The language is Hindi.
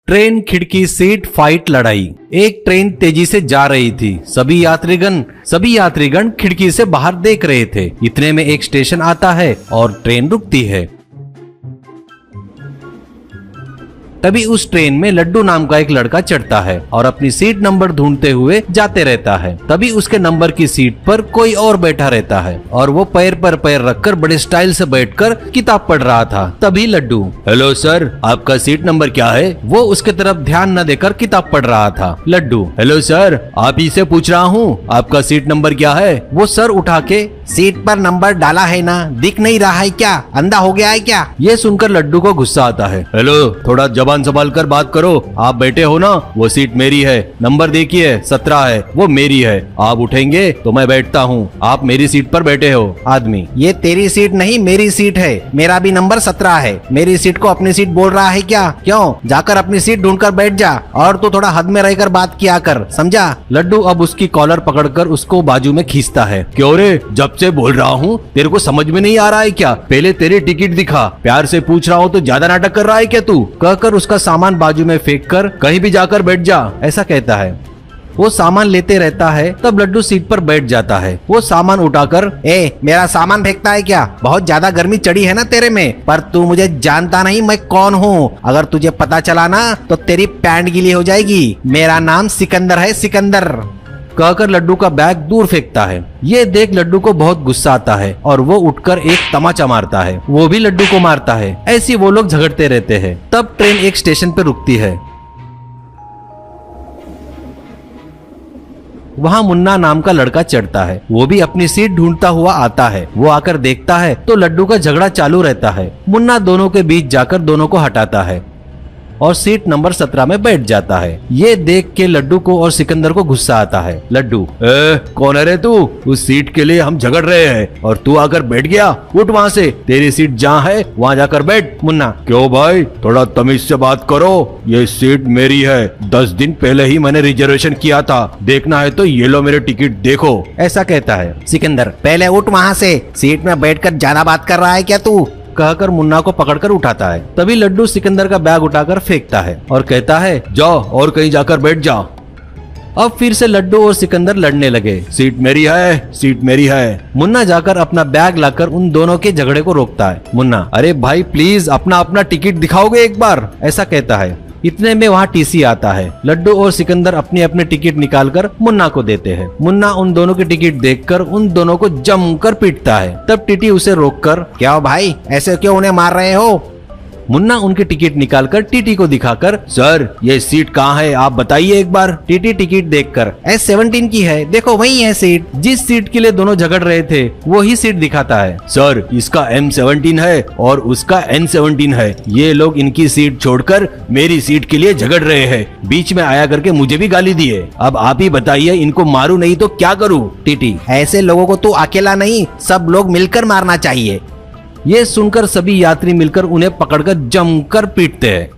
ट्रेन खिड़की सीट फाइट लड़ाई। एक ट्रेन तेजी से जा रही थी। सभी यात्रीगण खिड़की से बाहर देख रहे थे। इतने में एक स्टेशन आता है और ट्रेन रुकती है। तभी उस ट्रेन में लड्डू नाम का एक लड़का चढ़ता है और अपनी सीट नंबर ढूंढते हुए जाते रहता है। तभी उसके नंबर की सीट पर कोई और बैठा रहता है और वो पैर पर पैर रखकर बड़े स्टाइल से बैठकर किताब पढ़ रहा था। तभी लड्डू, हेलो सर, आपका सीट नंबर क्या है? वो उसके तरफ ध्यान न देकर किताब पढ़ रहा था। लड्डू, हेलो सर, आप ही से पूछ रहा हूँ, आपका सीट नंबर क्या है? वो सर उठा के, सीट पर नंबर डाला है ना, दिख नहीं रहा है क्या? अंधा हो गया है क्या? ये सुनकर लड्डू को गुस्सा आता है। हेलो, थोड़ा जबान संभाल कर बात करो। आप बैठे हो ना, वो सीट मेरी है। नंबर देखिए 17 है, वो मेरी है। आप उठेंगे तो मैं बैठता हूँ। आप मेरी सीट पर बैठे हो। आदमी, ये तेरी सीट नहीं मेरी सीट है। मेरा भी नंबर 17 है। मेरी सीट को अपनी सीट बोल रहा है क्या? क्यों? जाकर अपनी सीट ढूंढकर बैठ जा और तू थोड़ा हद में रहकर बात किया कर, समझा? लड्डू अब उसकी कॉलर पकड़कर उसको बाजू में खींचता है। क्यों रे, जब से बोल रहा हूँ, तेरे को समझ में नहीं आ रहा है क्या? पहले तेरी टिकट दिखा। प्यार से पूछ रहा हूँ तो ज्यादा नाटक कर रहा है क्या तू? कहकर उसका सामान बाजू में फेंक कर कहीं भी जाकर बैठ जा, ऐसा कहता है। वो सामान लेते रहता है। तब लड्डू सीट पर बैठ जाता है। वो सामान उठाकर, मेरा सामान फेंकता है क्या? बहुत ज्यादा गर्मी चढ़ी है ना तेरे में, पर तू मुझे जानता नहीं मैं कौन हूँ। अगर तुझे पता चला ना तो तेरी पैंट गीली हो जाएगी। मेरा नाम सिकंदर है, सिकंदर। कहकर लड्डू का बैग दूर फेंकता है। ये देख लड्डू को बहुत गुस्सा आता है और वो उठकर एक तमाचा मारता है। वो भी लड्डू को मारता है। ऐसे वो लोग झगड़ते रहते हैं। तब ट्रेन एक स्टेशन पर रुकती है। वहाँ मुन्ना नाम का लड़का चढ़ता है। वो भी अपनी सीट ढूंढता हुआ आता है। वो आकर देखता है तो लड्डू का झगड़ा चालू रहता है। मुन्ना दोनों के बीच जाकर दोनों को हटाता है और सीट नंबर 17 में बैठ जाता है। ये देख के लड्डू को और सिकंदर को गुस्सा आता है। लड्डू, कौन है रे तू? उस सीट के लिए हम झगड़ रहे हैं और तू आकर बैठ गया। उठ वहाँ से, तेरी सीट जहाँ है वहाँ जाकर बैठ। मुन्ना, क्यों भाई, थोड़ा तमीज से बात करो। ये सीट मेरी है। 10 दिन पहले ही मैंने रिजर्वेशन किया था। देखना है तो ये लो मेरे टिकट देखो, ऐसा कहता है। सिकंदर, पहले उठ वहाँ से। सीट में बैठकर ज्यादा बात कर रहा है क्या तू? कहकर मुन्ना को पकड़कर उठाता है। तभी लड्डू सिकंदर का बैग उठाकर फेंकता है और कहता है, जाओ और कहीं जाकर बैठ जाओ। अब फिर से लड्डू और सिकंदर लड़ने लगे। सीट मेरी है, सीट मेरी है। मुन्ना जाकर अपना बैग लाकर उन दोनों के झगड़े को रोकता है। मुन्ना, अरे भाई प्लीज अपना टिकट दिखाओगे एक बार, ऐसा कहता है। इतने में वहाँ टीसी आता है। लड्डू और सिकंदर अपने अपने टिकट निकालकर मुन्ना को देते हैं। मुन्ना उन दोनों की टिकट देखकर उन दोनों को जमकर पीटता है। तब टीटी उसे रोककर, क्या भाई, ऐसे क्यों उन्हें मार रहे हो? मुन्ना उनकी टिकट निकालकर टीटी को दिखाकर, सर ये सीट कहाँ है आप बताइए एक बार। टीटी टिकट देखकर, S17 की है, देखो वही है सीट। जिस सीट के लिए दोनों झगड़ रहे थे वही सीट दिखाता है। सर इसका M17 है और उसका N17 है। ये लोग इनकी सीट छोड़कर मेरी सीट के लिए झगड़ रहे हैं। बीच में आया करके मुझे भी गाली दिए। अब आप ही बताइए, इनको मारूं नहीं तो क्या करूं? टीटी, ऐसे लोगों को तू अकेला नहीं, सब लोग मिलकर मारना चाहिए। ये सुनकर सभी यात्री मिलकर उन्हें पकड़कर जमकर पीटते हैं।